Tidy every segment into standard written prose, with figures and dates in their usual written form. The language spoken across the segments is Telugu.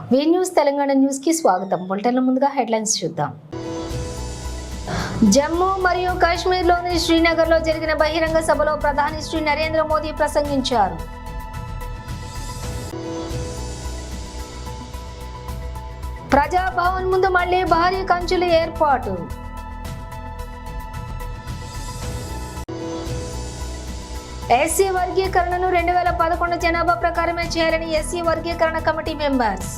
వి న్యూస్ తెలంగాణ న్యూస్ కి స్వాగతం. బులెటిన్ల ముందుగా హెడ్లైన్స్ చూద్దాం. జమ్మూ మరియు కాశ్మీర్లోని శ్రీనగర్లో జరిగిన బహిరంగ సభలో ప్రధాని శ్రీ నరేంద్ర మోదీ ప్రసంగించారు. ప్రజాభవన్ ముందు మళ్లీ భారీ కంచెల ఏర్పాటు. ఎస్సీ వర్గీకరణను 2011 జనాభా ప్రకారమే చేయాలని ఎస్సీ వర్గీకరణ కమిటీ మెంబర్స్.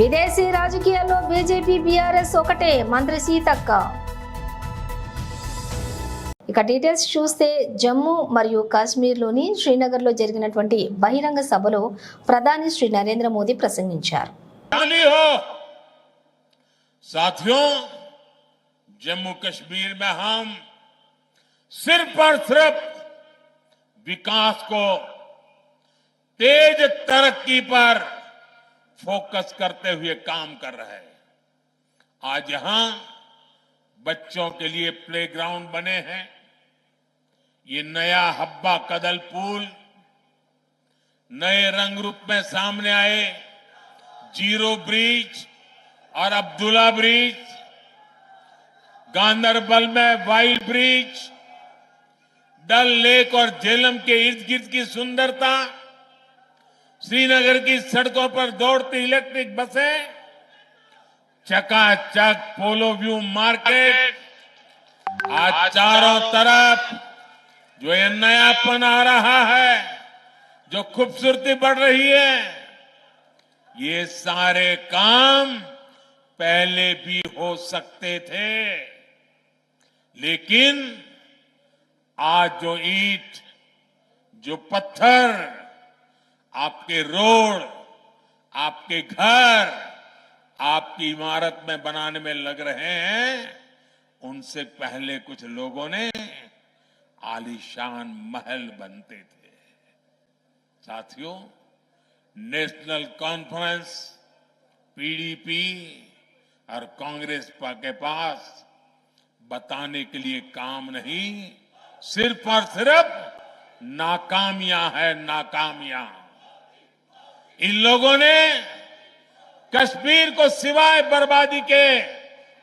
విదేశీ రాజకీయాల్లో బీజేపీ బీఆర్ఎస్ ఒకటే, మంత్రి సీతక్క. ఇక డీటెయిల్స్ చూస్తే, జమ్మూ మరియు కాశ్మీర్లోని శ్రీనగర్లో జరిగినటువంటి బహిరంగ సభలో ప్రధాని శ్రీ నరేంద్ర మోదీ ప్రసంగించారు. जम्मू कश्मीर में हम सिर्फ और सिर्फ विकास को, तेज तरक्की पर फोकस करते हुए काम कर रहे हैं. आज यहां बच्चों के लिए प्लेग्राउंड बने हैं. ये नया हब्बा कदल पुल नए रंग रूप में सामने आए. जीरो ब्रिज और अब्दुल्ला ब्रिज, गांदरबल में वाइल्ड ब्रिज, डल लेक और झेलम के इर्द गिर्द की सुंदरता, श्रीनगर की सड़कों पर दौड़ती इलेक्ट्रिक बसें, चकाचक पोलो व्यू मार्केट, आज चारों तरफ जो ये नयापन आ रहा है, जो खूबसूरती बढ़ रही है, ये सारे काम पहले भी हो सकते थे. लेकिन आज जो ईंट, जो पत्थर आपके रोड, आपके घर, आपकी इमारत में बनाने में लग रहे हैं, उनसे पहले कुछ लोगों ने आलीशान महल बनते थे. साथियों, नेशनल कॉन्फ्रेंस, पीडीपी और कांग्रेस के पास बताने के लिए काम नहीं, सिर्फ और सिर्फ नाकामियां है, नाकामियां. इन लोगों ने कश्मीर को सिवाय बर्बादी के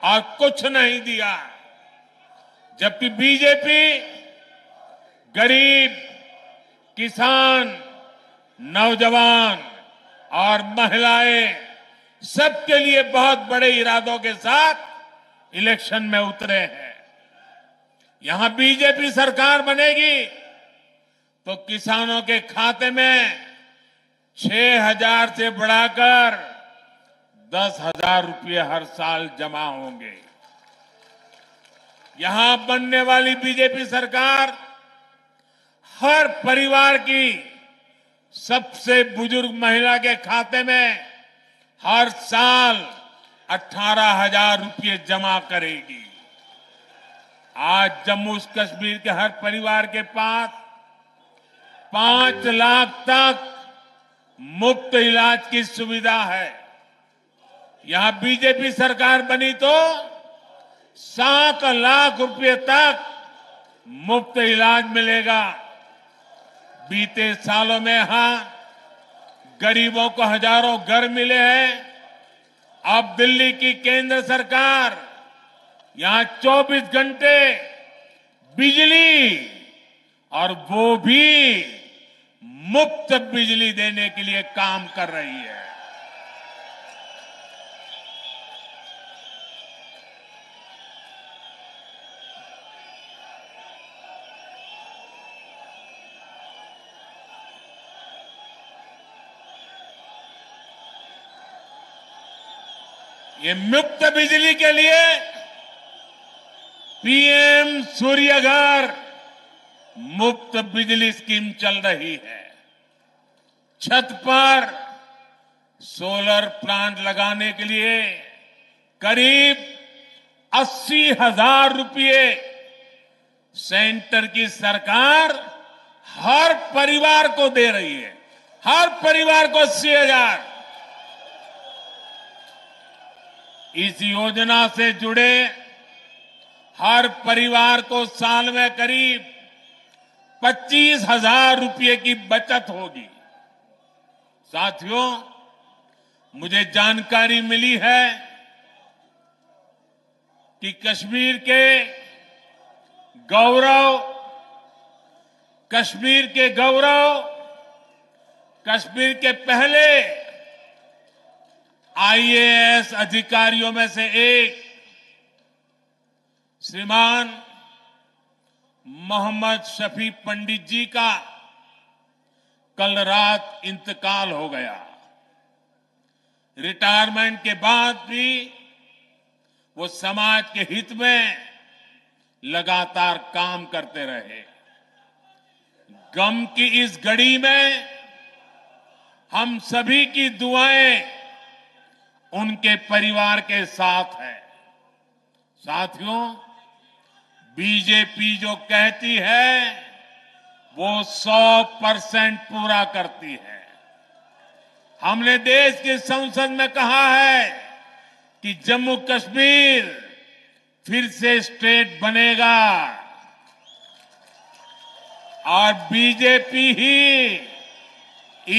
और कुछ नहीं दिया. जबकि बीजेपी गरीब, किसान, नौजवान और महिलाएं सबके लिए बहुत बड़े इरादों के साथ इलेक्शन में उतरे हैं. यहां बीजेपी सरकार बनेगी तो किसानों के खाते में 6,000 से बढ़ाकर 10,000 रुपये हर साल जमा होंगे. यहां बनने वाली बीजेपी सरकार हर परिवार की सबसे बुजुर्ग महिला के खाते में हर साल 18,000 रुपये जमा करेगी. आज जम्मू कश्मीर के हर परिवार के पास 5 लाख तक मुफ्त इलाज की सुविधा है. यहां बीजेपी सरकार बनी तो 7 लाख रुपये तक मुफ्त इलाज मिलेगा. बीते सालों में यहां गरीबों को हजारों घर मिले हैं. अब दिल्ली की केंद्र सरकार यहां 24 घंटे बिजली, और वो भी मुफ्त बिजली देने के लिए काम कर रही है. ये मुफ्त बिजली के लिए पीएम सूर्यघर मुफ्त बिजली स्कीम चल रही है. छत पर सोलर प्लांट लगाने के लिए करीब 80,000 रुपये सेंटर की सरकार हर परिवार को दे रही है. हर परिवार को 80,000. इस योजना से जुड़े हर परिवार को साल में करीब 25,000 रुपये की बचत होगी। साथियों, मुझे जानकारी मिली है कि कश्मीर के गौरव, कश्मीर के पहले आईएएस अधिकारियों में से एक श्रीमान मोहम्मद शफी पंडित जी का कल रात इंतकाल हो गया। रिटायरमेंट के बाद भी वो समाज के हित में लगातार काम करते रहे। गम की इस घड़ी में हम सभी की दुआएं उनके परिवार के साथ है। साथियों, बीजेपी जो कहती है वो 100% पूरा करती है। हमने देश की संसद में कहा है कि जम्मू कश्मीर फिर से स्टेट बनेगा और बीजेपी ही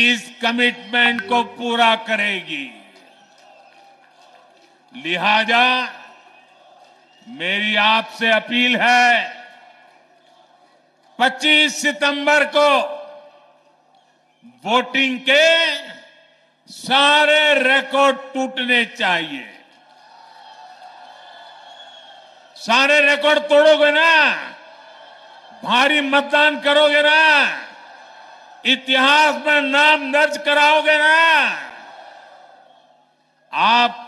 इस कमिटमेंट को पूरा करेगी। लिहाजा मेरी आपसे अपील है, 25 सितंबर को वोटिंग के सारे रिकॉर्ड टूटने चाहिए। सारे रिकॉर्ड तोड़ोगे ना, भारी मतदान करोगे ना, इतिहास में नाम दर्ज कराओगे ना, आप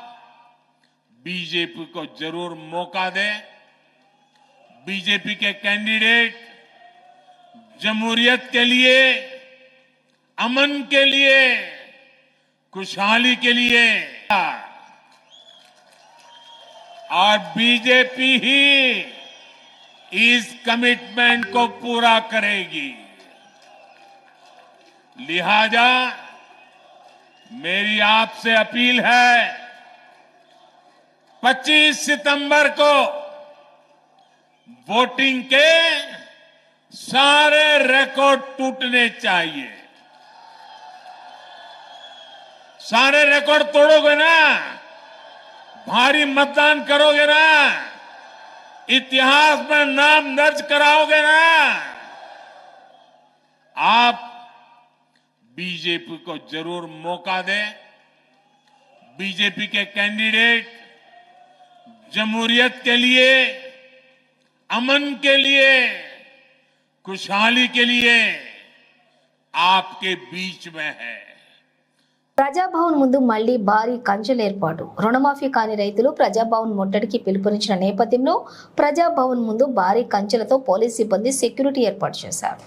बीजेपी को जरूर मौका दें। बीजेपी के कैंडिडेट जमहूरियत के लिए, अमन के लिए, खुशहाली के लिए और बीजेपी ही इस कमिटमेंट को पूरा करेगी। लिहाजा मेरी आपसे अपील है, 25 सितंबर को वोटिंग के सारे रिकॉर्ड टूटने चाहिए। सारे रिकॉर्ड तोड़ोगे ना, भारी मतदान करोगे ना, इतिहास में नाम दर्ज कराओगे ना, आप बीजेपी को जरूर मौका दें। बीजेपी के कैंडिडेट जमहूरियत के लिए, अमन के लिए, खुशहाली के लिए आपके बीच में है। ప్రజాభవన్ ముందు మళ్లీ భారీ కంచెల ఏర్పాటు. రుణమాఫీ కాని రైతులు ప్రజాభవన్ ముట్టడికి పిలుపునిచ్చిన నేపథ్యంలో ప్రజాభవన్ ముందు భారీ కంచెలతో పోలీస్ సిబ్బంది సెక్యూరిటీ ఏర్పాటు చేశారు.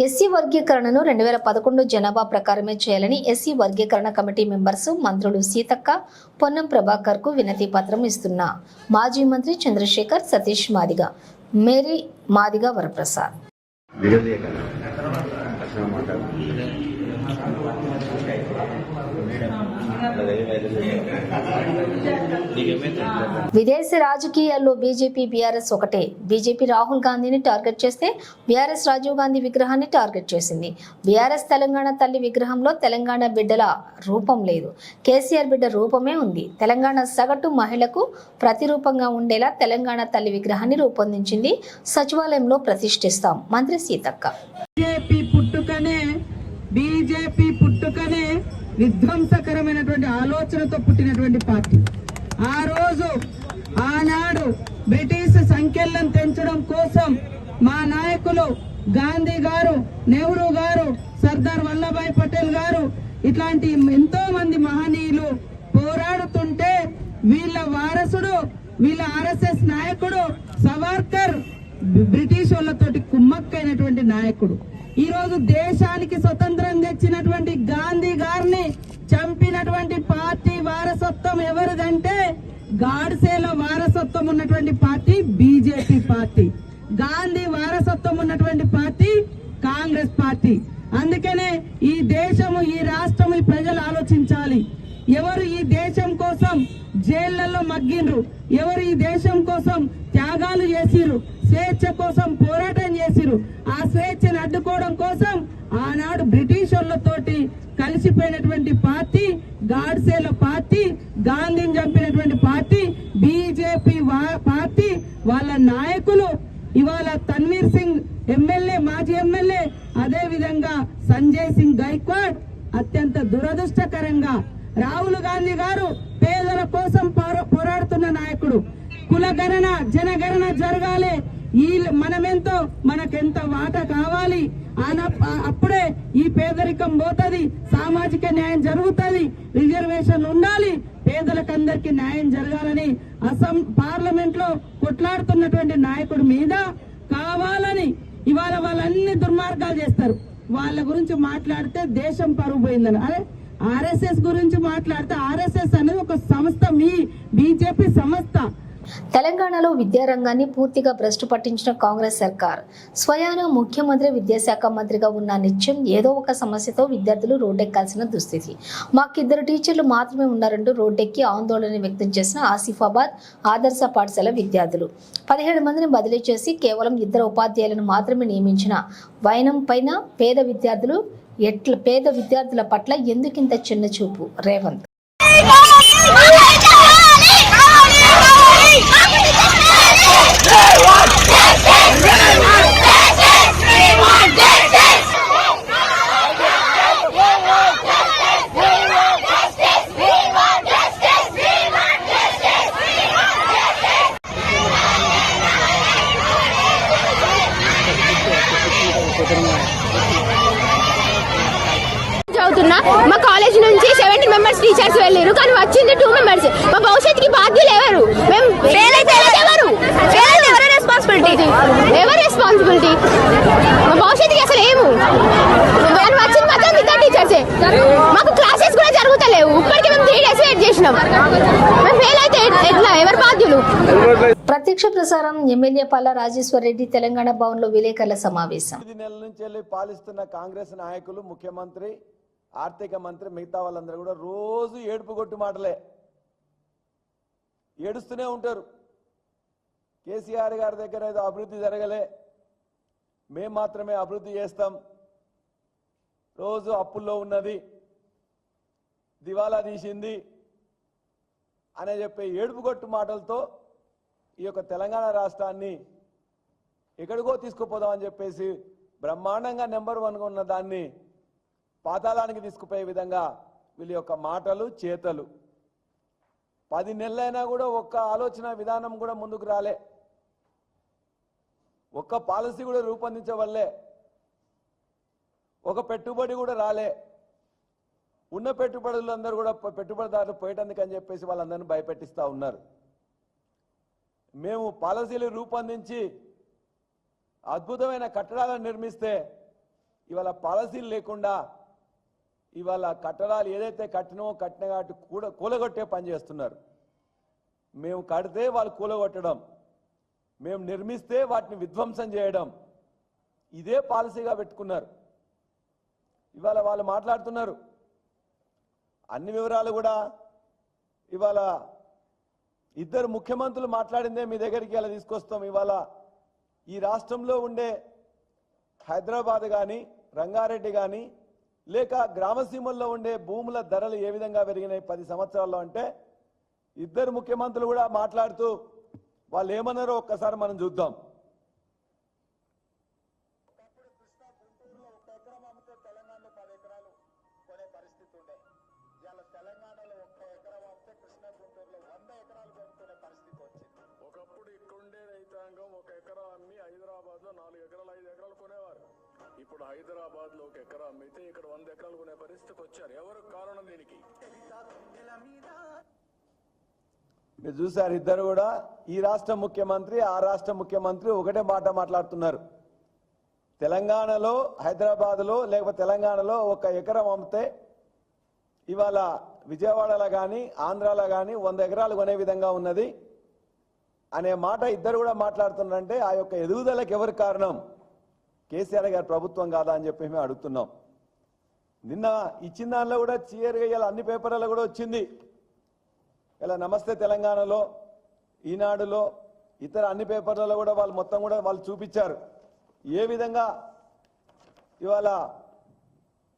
ఎస్సీ వర్గీకరణను 2011 జనాభా ప్రకారమే చేయాలని ఎస్సీ వర్గీకరణ కమిటీ మెంబర్స్ మంత్రులు సీతక్క, పొన్నం ప్రభాకర్ కు వినతి పత్రం ఇస్తున్న మాజీ మంత్రి చంద్రశేఖర్, సతీష్ మాదిగ, మేరీ మాదిగ వరప్రసాద్. విదేశీ రాజకీయాల్లో బీజేపీ, బీఆర్ఎస్ ఒకటే. బీజేపీ రాహుల్ గాంధీని టార్గెట్ చేస్తే బీఆర్ఎస్ రాజీవ్ గాంధీ విగ్రహాన్ని టార్గెట్ చేసింది. బీఆర్ఎస్ తెలంగాణ తల్లి విగ్రహంలో తెలంగాణ బిడ్డల రూపం లేదు, కేసీఆర్ బిడ్డ రూపమే ఉంది. తెలంగాణ సగటు మహిళకు ప్రతిరూపంగా ఉండేలా తెలంగాణ తల్లి విగ్రహాన్ని రూపొందించింది. సచివాలయంలో ప్రతిష్ఠిస్తాం. మంత్రి సీతక్క. బీజేపీ పుట్టుకనే విధ్వంసకరమైనటువంటి ఆలోచనతో పుట్టినటువంటి పార్టీ. ఆ రోజు ఆనాడు బ్రిటిష్ సంఖ్యలను తెంచడం కోసం మా నాయకులు గాంధీ గారు, నెహ్రూ గారు, సర్దార్ వల్లభాయ్ పటేల్ గారు ఇట్లాంటి ఎంతో మంది మహనీయులు పోరాడుతుంటే వీళ్ళ వారసుడు, వీళ్ళ ఆర్ఎస్ఎస్ నాయకుడు సవర్కర్ బ్రిటిష్ వాళ్ళతోటి కుమ్మక్కైనటువంటి నాయకుడు. ఈ రోజు దేశానికి స్వతంత్రం తెచ్చినటువంటి గాంధీ గారిని చంపినటువంటి పార్టీ వారసత్వం ఎవరిదంటే గాడ్సేలో వారసత్వం ఉన్నటువంటి పార్టీ బీజేపీ పార్టీ, గాంధీ వారసత్వం ఉన్నటువంటి పార్టీ కాంగ్రెస్ పార్టీ. అందుకనే ఈ దేశము, ఈ రాష్ట్రం, ఈ ప్రజలు ఆలోచించాలి. ఎవరు ఈ దేశం కోసం జైళ్లలో మగ్గిండ్రు, ఎవరు ఈ దేశం కోసం త్యాగాలు చేసిరు, స్వేచ్ఛ కోసం పోరాటం చేసిరు, ఆ స్వేచ్ఛను అడ్డుకోవడం కోసం ఆనాడు బ్రిటిష్ వాళ్ళతోటి కలిసిపోయినటువంటి పార్టీ గాడ్సేల పార్టీ, గాంధీని చంపినటువంటి పార్టీ బీజేపీ పార్టీ. వాళ్ళ నాయకులు ఇవాళ తన్వీర్ సింగ్ ఎమ్మెల్యే, మాజీ ఎమ్మెల్యే, అదే విధంగా సంజయ్ సింగ్ గైక్వాడ్. అత్యంత దురదృష్టకరంగా రాహుల్ గాంధీ గారు పేదల కోసం పోరాడుతున్న నాయకుడు. కులగణన, జనగణన జరగాలి, ఈ మనమెంతో మనకెంత వాటా కావాలి, అప్పుడే ఈ పేదరికం పోతుంది, సామాజిక న్యాయం జరుగుతుంది, రిజర్వేషన్ ఉండాలి, పేదలకందరికీ న్యాయం జరగాలని పార్లమెంట్ లో కొట్లాడుతున్నటువంటి నాయకుడి మీద కావాలని ఇవాళ వాళ్ళన్ని దుర్మార్గాలు చేస్తారు. వాళ్ళ గురించి మాట్లాడితే దేశం పరువు పోయిందని. అరే ఆర్ఎస్ఎస్ గురించి మాట్లాడితే ఆర్ఎస్ఎస్ అనేది ఒక సంస్థ, మీ బీజేపీ సంస్థ. తెలంగాణలో విద్యారంగాన్ని పూర్తిగా భ్రష్టు పట్టించిన కాంగ్రెస్ సర్కార్ స్వయాన ముఖ్యమంత్రి, విద్యాశాఖ మంత్రిగా ఉన్న నిత్యం ఏదో ఒక సమస్యతో విద్యార్థులు రోడ్డెక్కాల్సిన దుస్థితి. మాకిద్దరు టీచర్లు మాత్రమే ఉన్నారంటూ రోడ్డెక్కి ఆందోళన వ్యక్తం చేసిన ఆసిఫాబాద్ ఆదర్శ పాఠశాల విద్యార్థులు 17 మందిని బదిలీ చేసి కేవలం 2 ఉపాధ్యాయులను మాత్రమే నియమించిన వైనం పైన పేద విద్యార్థుల పట్ల ఎందుకింత చిన్న చూపు? రేవంత్ మా కాలేజ్ నుంచి 70 మెంబర్స్ టీచర్స్ వెళ్ళారు, కానీ వచ్చింది 2 మెంబర్స్. మా భవిష్యత్తుకి బాధ్యులు ఎవరు? ఎవరు రెస్పాన్సిబిలిటీ? మా భవిష్యత్తుకి అసలు ఏము వచ్చింది మాత్రం ఇద్దరు టీచర్సే. మాకు క్లాసెస్ కూడా జరుగుతలేవు. ఇప్పటికీ మేము 3 days వెయిట్ చేసినాం. మేము ఫెయిల్ అయితే ఎట్లా? ఎవరు బాధ్యులు? ప్రత్యక్ష ప్రసారం ఎమ్మెల్యే పల్లా రాజేశ్వర్ రెడ్డి తెలంగాణ భవన్ లో విలేకరుల సమావేశం. 8 నెలల నుంచి వెళ్ళి పాలిస్తున్న కాంగ్రెస్ నాయకులు, ముఖ్యమంత్రి, ఆర్థిక మంత్రి, మిగతా వాళ్ళందరూ కూడా రోజు ఏడుపు కొట్టు మాటలే, ఏడుస్తూనే ఉంటారు. కేసీఆర్ గారి దగ్గర ఏదో అభివృద్ధి జరగలే, మేము మాత్రమే అభివృద్ధి చేస్తాం, రోజు అప్పుల్లో ఉన్నది, దివాలా తీసింది అనే చెప్పే ఏడుపు కొట్టు మాటలతో ఈ యొక్క తెలంగాణ రాష్ట్రాన్ని ఎక్కడికో తీసుకుపోదామని చెప్పేసి బ్రహ్మాండంగా నెంబర్ 1గా ఉన్న దాన్ని పాతాళానికి తీసుకుపోయే విధంగా వీళ్ళ యొక్క మాటలు, చేతలు. 10 నెలలైనా కూడా ఒక్క ఆలోచన విధానం కూడా ముందుకు రాలే, ఒక్క పాలసీ కూడా రూపొందించవల్లే, ఒక పెట్టుబడి కూడా రాలే. ఉన్న పెట్టుబడులందరూ కూడా పెట్టుబడిదారులు పోయేటందుకని చెప్పేసి వాళ్ళందరినీ భయపెట్టిస్తూ ఉన్నారు. మేము పాలసీలు రూపొందించి అద్భుతమైన కట్టడాలను నిర్మిస్తే ఇవాళ పాలసీలు లేకుండా ఇవాళ కట్టడాలు ఏదైతే కట్టినో కట్టిన వాటి కూడా కూలగొట్టే పని చేస్తున్నారు. మేము కడితే వాళ్ళు కూలగొట్టడం, మేము నిర్మిస్తే వాటిని విధ్వంసం చేయడం, ఇదే పాలసీగా పెట్టుకున్నారు. ఇవాళ వాళ్ళు మాట్లాడుతున్నారు. అన్ని వివరాలు కూడా ఇవాళ 2 ముఖ్యమంత్రులు మాట్లాడిందే మీ దగ్గరికి ఇలా తీసుకొస్తాం. ఇవాళ ఈ రాష్ట్రంలో ఉండే హైదరాబాద్ కానీ, రంగారెడ్డి కానీ, లేక గ్రామసీమల్లో ఉండే భూముల ధరలు ఏ విధంగా పెరిగినాయి 10 సంవత్సరాల్లో అంటే 2 ముఖ్యమంత్రులు కూడా మాట్లాడుతూ వాళ్ళు ఏమన్నారో ఒక్కసారి మనం చూద్దాం. ఒకప్పుడు ఇక్కడుండే రైతాంగం 1 ఎకరా అమ్మి హైదరాబాద్ లో 4 ఎకరాలు 5 ఎకరాలు కొనేవారు. ఇప్పుడు హైదరాబాద్ లో 1 ఎకరా అమ్మితే ఇక్కడ 100 ఎకరాలు కొనే పరిస్థితికి వచ్చారు. ఎవరు కారణం దీనికి? మీరు చూసారు, ఇద్దరు కూడా ఈ రాష్ట్ర ముఖ్యమంత్రి ఆ రాష్ట్ర ముఖ్యమంత్రి ఒకటే మాట మాట్లాడుతున్నారు. తెలంగాణలో, హైదరాబాద్లో లేకపోతే తెలంగాణలో 1 ఎకరం అమ్మితే ఇవాళ విజయవాడలో కానీ ఆంధ్రాలో కానీ 100 ఎకరాలు కొనే విధంగా ఉన్నది అనే మాట ఇద్దరు కూడా మాట్లాడుతున్నారంటే ఆ యొక్క ఎదుగుదలకు ఎవరు కారణం? కేసీఆర్ గారి ప్రభుత్వం కాదా అని చెప్పి మేము అడుగుతున్నాం. నిన్న ఇచ్చిన దానిలో కూడా క్లియర్గా ఇలా అన్ని పేపర్లలో కూడా వచ్చింది. ఇలా నమస్తే తెలంగాణలో, ఈనాడులో, ఇతర అన్ని పేపర్లలో కూడా వాళ్ళు మొత్తం కూడా వాళ్ళు చూపించారు ఏ విధంగా ఇవాళ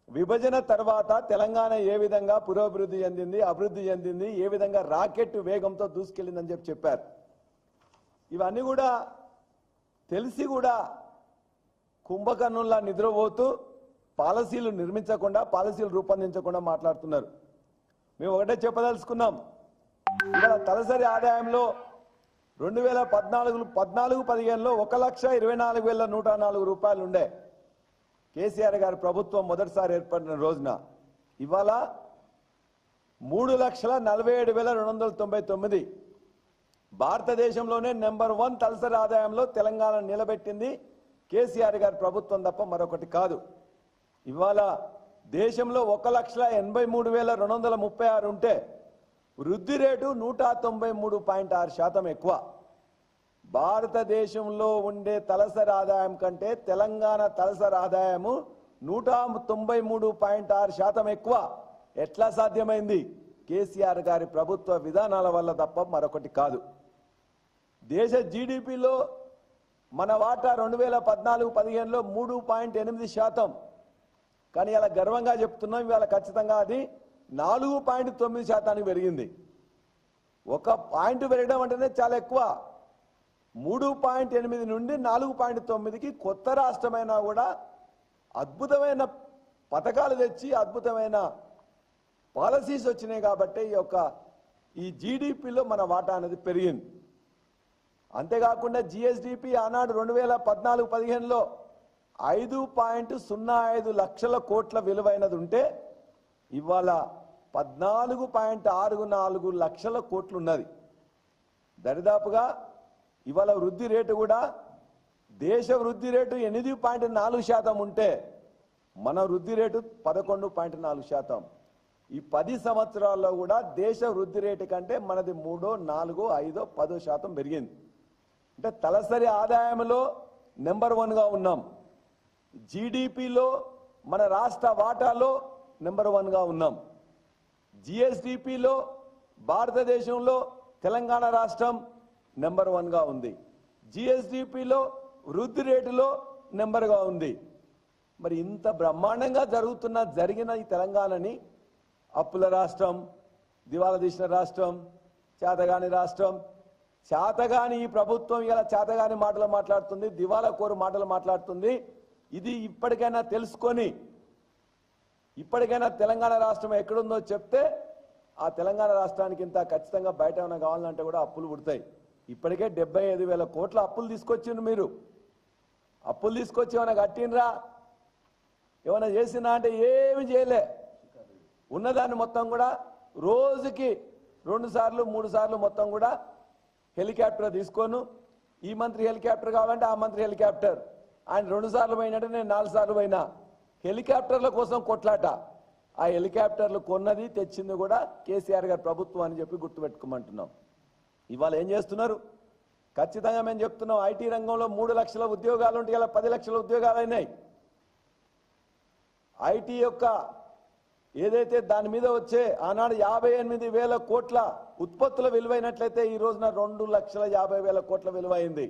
విభజన తర్వాత తెలంగాణ ఏ విధంగా పురోభివృద్ధి చెందింది, అభివృద్ధి చెందింది, ఏ విధంగా రాకెట్ వేగంతో దూసుకెళ్ళిందని చెప్పారు. ఇవన్నీ కూడా తెలిసి కూడా కుంభకర్ణుల్లా నిద్రపోతూ పాలసీలు నిర్మించకుండా, పాలసీలు రూపొందించకుండా మాట్లాడుతున్నారు. మేము ఒకటే చెప్పదలుచుకున్నాం, ఇవాళ తలసరి ఆదాయంలో 2014-15లో 1,24,104 రూపాయలు ఉండే కేసీఆర్ గారి ప్రభుత్వం మొదటిసారి ఏర్పడిన రోజున. ఇవాళ 3,47,299. భారతదేశంలోనే నెంబర్ 1 తలసరి ఆదాయంలో తెలంగాణ నిలబెట్టింది కేసీఆర్ గారి ప్రభుత్వం తప్ప మరొకటి కాదు. ఇవాళ దేశంలో 1,83,236 ఉంటే వృద్ధి రేటు 193.6% ఎక్కువ. భారతదేశంలో ఉండే తలసరి ఆదాయం కంటే తెలంగాణ తలసరి ఆదాయము 193.6% ఎక్కువ. ఎట్లా సాధ్యమైంది? కేసీఆర్ గారి ప్రభుత్వ విధానాల వల్ల తప్ప మరొకటి కాదు. దేశ జీడిపిలో మన వాటా 2014-15లో 3.8%. కానీ ఇలా గర్వంగా చెప్తున్నాం, ఇవాళ ఖచ్చితంగా అది 4.9% పెరిగింది. 1 పాయింట్ పెరగడం అంటేనే చాలా ఎక్కువ. 3.8 నుండి 4.9కి కొత్త రాష్ట్రమైనా కూడా అద్భుతమైన పథకాలు తెచ్చి అద్భుతమైన పాలసీస్ వచ్చినాయి కాబట్టి ఈ జీడిపిలో మన వాటా అనేది పెరిగింది. అంతేకాకుండా జిఎస్డిపి ఆనాడు 2014-15లో 5.05 లక్షల కోట్ల విలువైనది ఉంటే ఇవాళ 14.64 లక్షల కోట్లు ఉన్నది. దరిదాపుగా ఇవాళ వృద్ధి రేటు కూడా దేశ వృద్ధి రేటు 8.4% ఉంటే మన వృద్ధి రేటు 11.4%. ఈ 10 సంవత్సరాల్లో కూడా దేశ వృద్ధి రేటు కంటే మనది 3, 4, 5, 10% పెరిగింది. అంటే తలసరి ఆదాయంలో నెంబర్ 1గా ఉన్నాం. జీడిపిలో మన రాష్ట్ర వాటాలో నెంబర్ 1గా ఉన్నాం. జిఎస్డిపిలో భారతదేశంలో తెలంగాణ రాష్ట్రం నెంబర్ 1గా ఉంది. జిఎస్డిపిలో వృద్ధి రేటులో నెంబర్గా ఉంది. మరి ఇంత బ్రహ్మాండంగా జరిగిన ఈ తెలంగాణని అప్పుల రాష్ట్రం, దివాలా తీసిన రాష్ట్రం, చేతగాని రాష్ట్రం, చేతగాని ఈ ప్రభుత్వం ఇలా చేతగాని మాటలు మాట్లాడుతుంది, దివాలా కోరు మాటలు మాట్లాడుతుంది. ఇది ఇప్పటికైనా తెలుసుకొని ఇప్పటికైనా తెలంగాణ రాష్ట్రం ఎక్కడుందో చెప్తే ఆ తెలంగాణ రాష్ట్రానికి ఇంత ఖచ్చితంగా బయట ఏమైనా కావాలంటే కూడా అప్పులు పుడతాయి. ఇప్పటికే 75,000 కోట్ల అప్పులు తీసుకొచ్చిండ్రు. మీరు అప్పులు తీసుకొచ్చి ఏమైనా కట్టినరా, ఏమైనా చేసినా అంటే ఏమి చేయలే. ఉన్నదాన్ని మొత్తం కూడా రోజుకి 2 సార్లు 3 సార్లు మొత్తం కూడా హెలికాప్టర్ తీసుకోను. ఈ మంత్రి హెలికాప్టర్ కావాలంటే ఆ మంత్రి హెలికాప్టర్. ఆయన 2 సార్లు పోయినట్టే నేను 4 సార్లు పోయినా. హెలికాప్టర్ల కోసం కొట్లాట. ఆ హెలికాప్టర్లు కొన్నది తెచ్చింది కూడా కేసీఆర్ గారి ప్రభుత్వం అని చెప్పి గుర్తుపెట్టుకోమంటున్నాం. ఇవాళ ఏం చేస్తున్నారు? ఖచ్చితంగా మేము చెప్తున్నాం, ఐటీ రంగంలో 3 లక్షల ఉద్యోగాలు ఉంటే ఇలా 10 లక్షల ఉద్యోగాలు అయినాయి. ఐటీ యొక్క ఏదైతే దాని మీద వచ్చే ఆనాడు 58,000 కోట్ల ఉత్పత్తుల విలువైనట్లయితే ఈ రోజున 2,50,000 కోట్ల విలువైంది.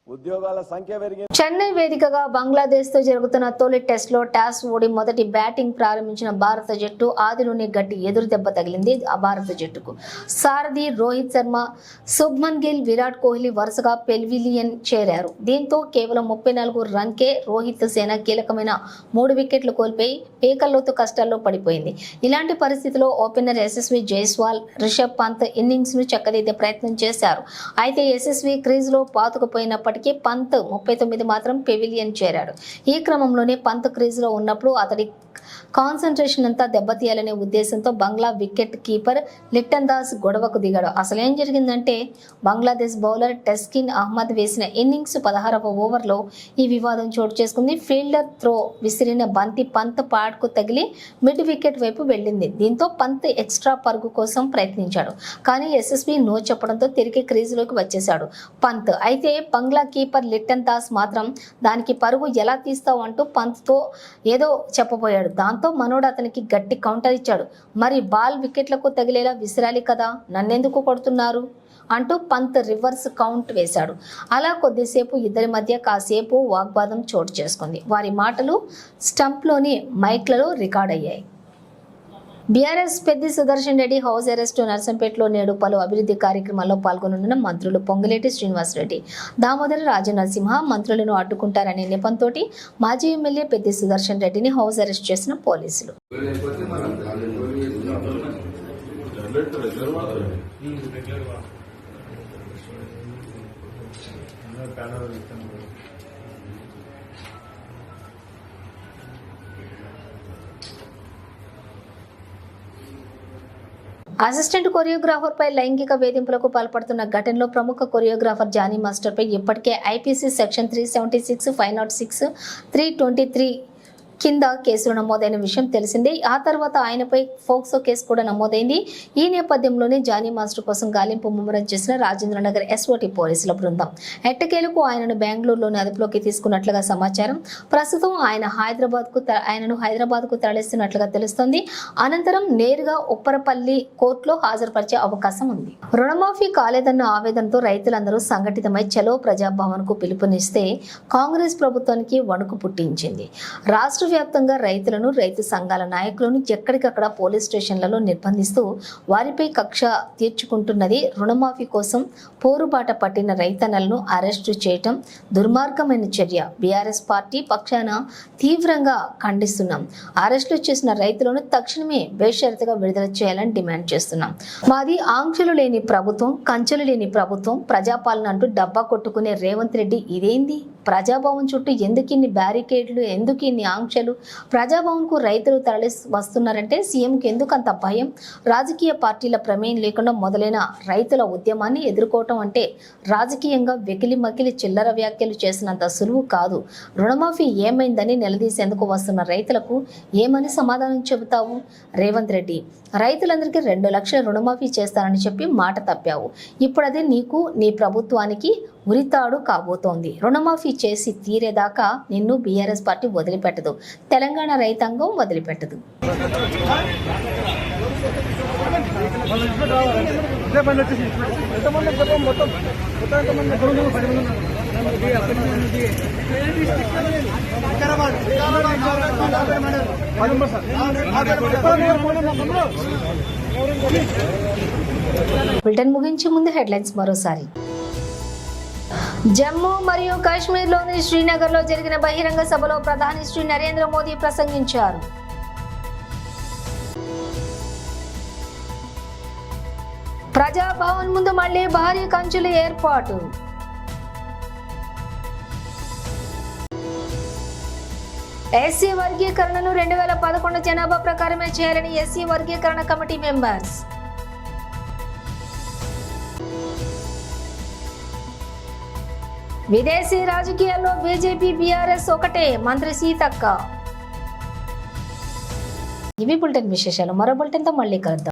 ఉద్యోగాల సంఖ్య పెరిగింది. చెన్నై వేదికగా బంగ్లాదేశ్ తో జరుగుతున్న తొలి టెస్ట్ లో టాస్ ఓడి మొదటి బ్యాటింగ్ ప్రారంభించిన భారత జట్టు ఆదిలోనే గట్టి ఎదురు దెబ్బ తగిలింది. ఆ భారత జట్టుకు సారథి రోహిత్ శర్మ, శుభ్మన్ గిల్, విరాట్ కోహ్లీ వరుసగా పెవిలియన్ చేరారు. దీంతో కేవలం 34 రన్కే రోహిత్ సేన కీలకమైన 3 వికెట్లు కోల్పోయి పేకల్లోతు కష్టాల్లో పడిపోయింది. ఇలాంటి పరిస్థితిలో ఓపెనర్ యశస్వి జైస్వాల్, రిషబ్ పంత్ ఇన్నింగ్స్ ను చక్కదిద్దే ప్రయత్నం చేశారు. అయితే యశస్వి క్రీజ్ లో పాతుకుపోయినప్పటికీ ఉన్నప్పటికీ పంత్ 39 మాత్రం పెవిలియన్ చేరాడు. ఈ క్రమంలోనే పంత్ క్రీజులో ఉన్నప్పుడు అతడి కాన్సంట్రేషన్ అంతా దెబ్బతీయాలనే ఉద్దేశంతో బంగ్లా వికెట్ కీపర్ లిట్టన్ దాస్ గొడవకు దిగాడు. అసలు ఏం జరిగిందంటే బంగ్లాదేశ్ బౌలర్ టెస్కిన్ అహ్మద్ వేసిన ఇన్నింగ్స్ 16వ ఓవర్లో ఈ వివాదం చోటు చేసుకుంది. ఫీల్డర్ త్రో విసిరిన బంతి పంత్ పాడ్కు తగిలి మిడ్ వికెట్ వైపు వెళ్ళింది. దీంతో పంత్ ఎక్స్ట్రా పరుగు కోసం ప్రయత్నించాడు. కానీ ఎస్ఎస్బి నో చెప్పడంతో తిరిగి క్రీజులోకి వచ్చేశాడు పంత్. అయితే బంగ్లా కీపర్ లిట్టన్ దాస్ మాత్రం దానికి పరుగు ఎలా తీస్తావు అంటూ పంత్తో ఏదో చెప్పబోయాడు. దాంతో మనోడు అతనికి గట్టి కౌంటర్ ఇచ్చాడు. మరి బాల్ వికెట్లకు తగిలేలా విసిరాలి కదా, నన్నెందుకు కొడుతున్నారు అంటూ పంత్ రివర్స్ కౌంట్ వేశాడు. అలా కొద్దిసేపు ఇద్దరి మధ్య కాసేపు వాగ్వాదం చోటు చేసుకుంది. వారి మాటలు స్టంప్లోని మైక్లలో రికార్డ్ అయ్యాయి. BRS Peddi Sudarshan Reddy house arrest. నర్సంపేటలో నేడు పలు అభివృద్ధి కార్యక్రమాల్లో పాల్గొనున్న మంత్రులు పొంగులేటి శ్రీనివాసరెడ్డి, దామోదర రాజనరసింహ మంత్రులను అడ్డుకుంటారనే నెపంతో మాజీ ఎమ్మెల్యే పెద్ది సుదర్శన్ రెడ్డిని హౌస్ అరెస్ట్ చేసిన పోలీసులు. అసిస్టెంట్ కొరియోగ్రాఫర్ పై లైంగిక వేధింపులకు పాల్పడుతున్న ఘటనలో ప్రముఖ కొరియోగ్రాఫర్ జానీ మాస్టర్ పై ఇప్పటికే ఐపీసీ సెక్షన్ 376, 506, 323 కింద కేసులు నమోదైన విషయం తెలిసిందే. ఆ తర్వాత ఆయనపై ఫోక్సో కేసు కూడా నమోదైంది. ఈ నేపథ్యంలోనే జానీ మాస్టర్ కోసం గాలింపు ముమ్మరం చేసిన రాజేంద్రనగర్ ఎస్ఓటి పోలీసుల బృందం ఎట్టకేలకు ఆయనను బెంగళూరులోని అదుపులోకి తీసుకున్నట్లుగా సమాచారం. ప్రస్తుతం ఆయనను హైదరాబాద్కు తరలిస్తున్నట్లుగా తెలుస్తోంది. అనంతరం నేరుగా ఉప్పరపల్లి కోర్టులో హాజరుపరిచే అవకాశం ఉంది. రుణమాఫీ కాలేదన్న ఆవేదనతో రైతులందరూ సంఘటితమై చలో ప్రజాభవన్కు పిలుపునిస్తే కాంగ్రెస్ ప్రభుత్వానికి వణుకు పుట్టించింది. రాష్ట్ర వ్యాప్తంగా రైతులను, రైతు సంఘాల నాయకులను ఎక్కడికక్కడ పోలీస్ స్టేషన్లలో నిర్బంధిస్తూ వారిపై కక్ష తీర్చుకుంటున్నది. రుణమాఫీ కోసం పోరుబాట పట్టిన రైతన్నలను అరెస్టు చేయటం దుర్మార్గమైన చర్య. బీఆర్ఎస్ పార్టీ పక్షాన తీవ్రంగా ఖండిస్తున్నాం. అరెస్టు చేసిన రైతులను తక్షణమే బేషరతుగా విడుదల చేయాలని డిమాండ్ చేస్తున్నాం. మాది ఆంక్షలు లేని ప్రభుత్వం, కంచెలు లేని ప్రభుత్వం, ప్రజాపాలన అంటూ డబ్బా కొట్టుకునే రేవంత్ రెడ్డి ఇదేంది? ప్రజాభవన్ చుట్టూ ఎందుకు ఇన్ని బ్యారికేడ్లు, ఎందుకు ఇన్ని ఆంక్షలు? ప్రజాభవన్కు రైతులు తరలి వస్తున్నారంటే సీఎంకి ఎందుకు అంత భయం? రాజకీయ పార్టీల ప్రమేయం లేకుండా మొదలైన రైతుల ఉద్యమాన్ని ఎదుర్కోవటం అంటే రాజకీయంగా వెకిలి మకిలి చిల్లర వ్యాఖ్యలు చేసినంత సులువు కాదు. రుణమాఫీ ఏమైందని నిలదీసేందుకు వస్తున్న రైతులకు ఏమని సమాధానం చెబుతావు రేవంత్ రెడ్డి? రైతులందరికీ 2 లక్షల రుణమాఫీ చేస్తానని చెప్పి మాట తప్పావు. ఇప్పుడు అదే నీకు, నీ ప్రభుత్వానికి ఉరితాడు కాబోతోంది. రుణమాఫీ చేసి తీరేదాకా నిన్ను బీఆర్ఎస్ పార్టీ వదిలిపెట్టదు, తెలంగాణ రైతాంగం వదిలిపెట్టదు. బులెటిన్ ముగించే ముందు హెడ్లైన్స్ మరోసారి. జమ్మూ మరియు కాశ్మీర్లోని శ్రీనగర్లో జరిగిన బహిరంగ సభలో ప్రధాని శ్రీ నరేంద్ర మోదీ ప్రసంగించారు. ప్రజాభవన్ ముందు మళ్లీ భారీ కంచెల ఏర్పాటు. ఎస్సీ వర్గీకరణను 2011 జనాభా ప్రకారమే చేయాలని ఎస్సీ వర్గీకరణ కమిటీ మెంబర్స్. విదేశీ రాజకీయాల్లో బీజేపీ బీఆర్ఎస్ ఒకటే, మంత్రి సీతక్క. ఇవి బులెటిన్ విశేషాలు. మరో బులెటిన్తో మళ్ళీ కలుద్దాం.